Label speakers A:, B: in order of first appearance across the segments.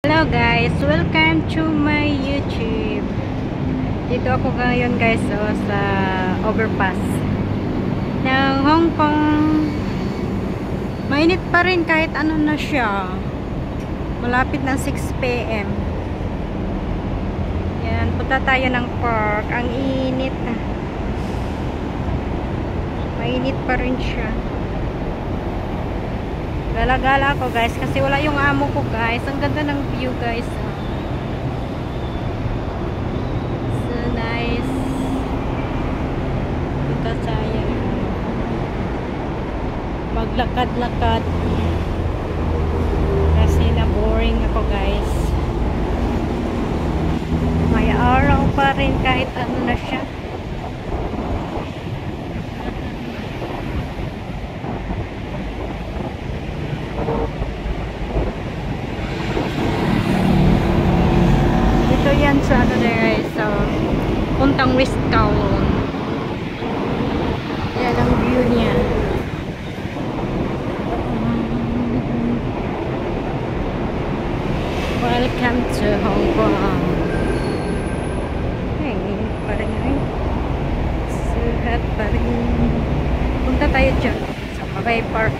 A: Hello guys, welcome to my YouTube. Dito ako ngayon guys sa overpass ng Hong Kong. Mainit pa rin kahit ano na siya. Malapit na 6 PM. Yan, punta tayo ng park. Ang init na. Mainit pa rin siya. Gala-gala ako guys kasi wala yung amo ko guys. Ang ganda ng view guys. So nice. Punta tayo. Maglakad-lakad. Kasi na-boring ako guys. May araw pa rin kahit ano na siya. Ito yan sa ano na guys, puntang West Kowloon. Yan ang view niya. Welcome to Hong Kong. Ay, pa rin ay. Suhat pa rin. Punta tayo dyan sa Mabay Park.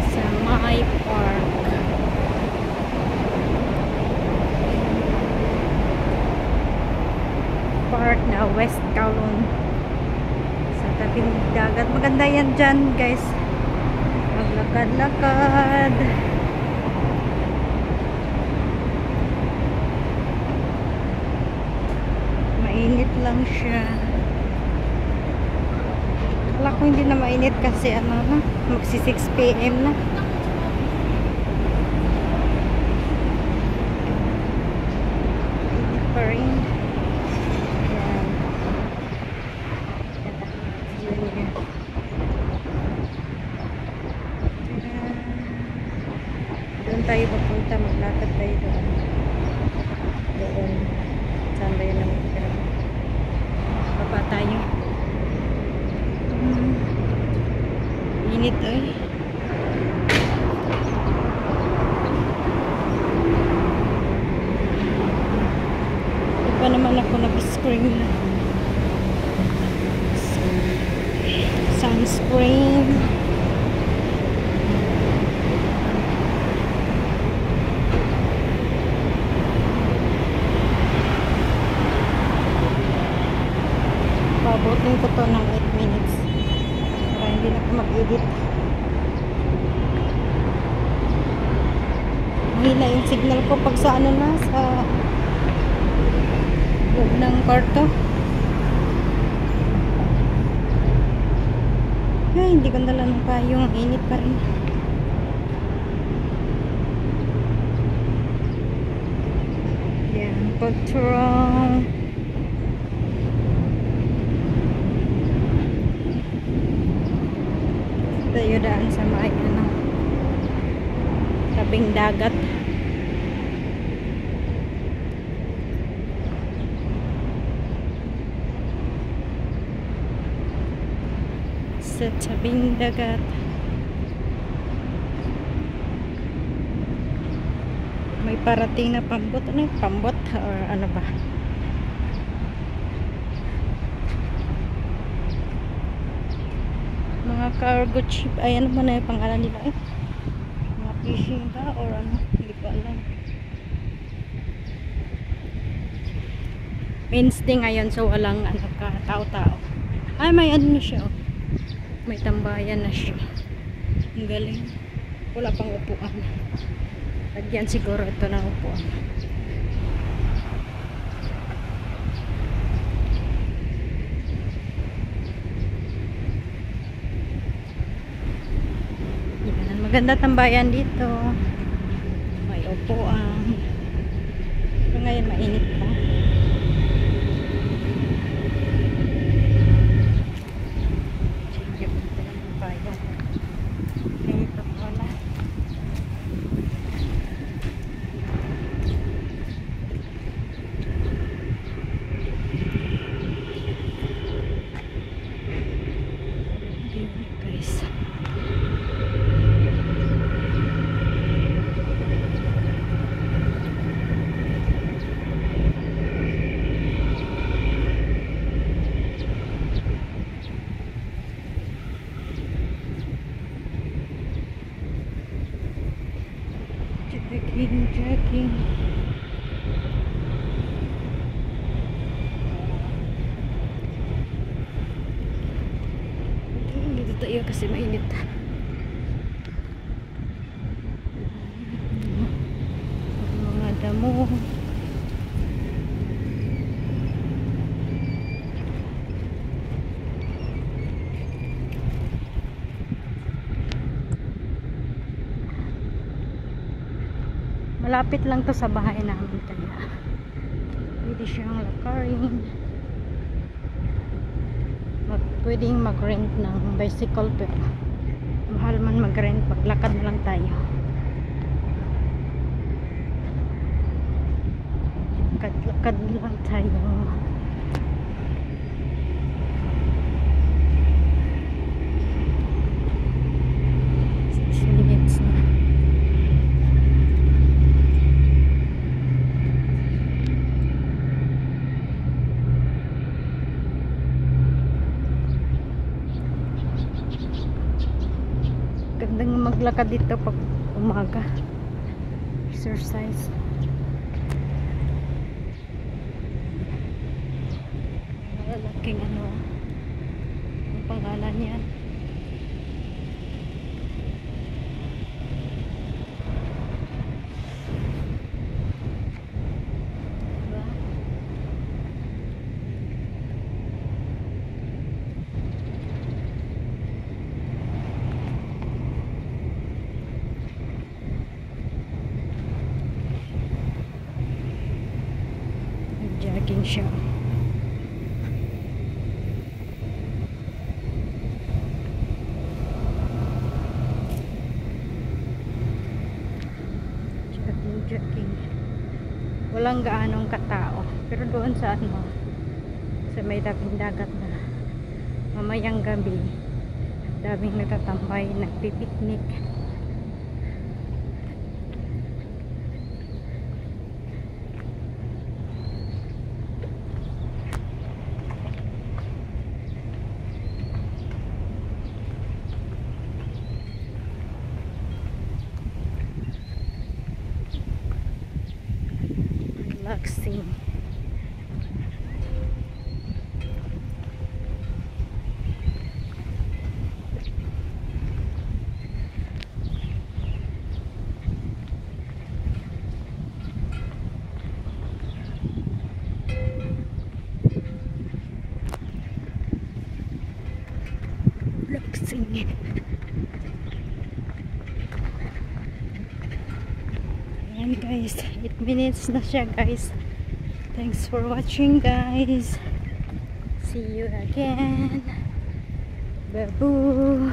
A: Sa Mabay Park. Park na West Kowloon sa tabing dagat. Maganda yan dyan guys, maglakad-lakad. Mainit lang siya. Akala ko hindi na mainit kasi ano na, magsi 6 PM na. Mainit pa rin. Doon tayo papunta, maglakad tayo doon. Saan tayo naman pero baba tayo. Init ay. Di pa naman ako nag-screen na. Sunscreen. Pabutin ko to ng 8 minutes para hindi na ako mag-edit. Mahina yung signal ko pag sa ano na, sa loob ng kwarto. Ay, hindi ko nalang pa yung init pa rin. Yan, control. Tayo daan sa may ano, tabing dagat. Sa tabing dagat. May parating na pambot. Ano yung pambot? Or ano ba? Mga cargo ship. Ay, ano ba na yung pangalan nila eh? Mga fishing ba? Or ano? Hindi ko alam. Wednesday ngayon, so walang ano ka, tao-tao. Ay, may ano na siya oh. May tambayan na siya. Ang galing. Wala pang upuan. Lagyan siguro ito ng upuan. Yan. Maganda tambayan dito. May upuan. Pero ngayon mainit pa. guys. Jogging. Dito tayo kasi mainit. Mga damo. Malapit lang to sa bahay namin kaya pwede siyang lakarin. Pwedeng mag-rent ng bicycle pero mahal man mag-rent, maglakad na lang tayo. Lakad lang tayo. 6 minutes na. Gandang maglakad dito pag umaga. Exercise. Malalaking ano, ang pangalan yan. Diba? Jogging siya. Jogging. Walang gaanong katao. Pero doon sa ano, sa may tabing dagat na mamayang gabi, daming natatambay, nagpipiknik. Relaxing. Relaxing. Ayan guys, 8 minutes na siya guys. Thanks for watching guys. See you again. Babu.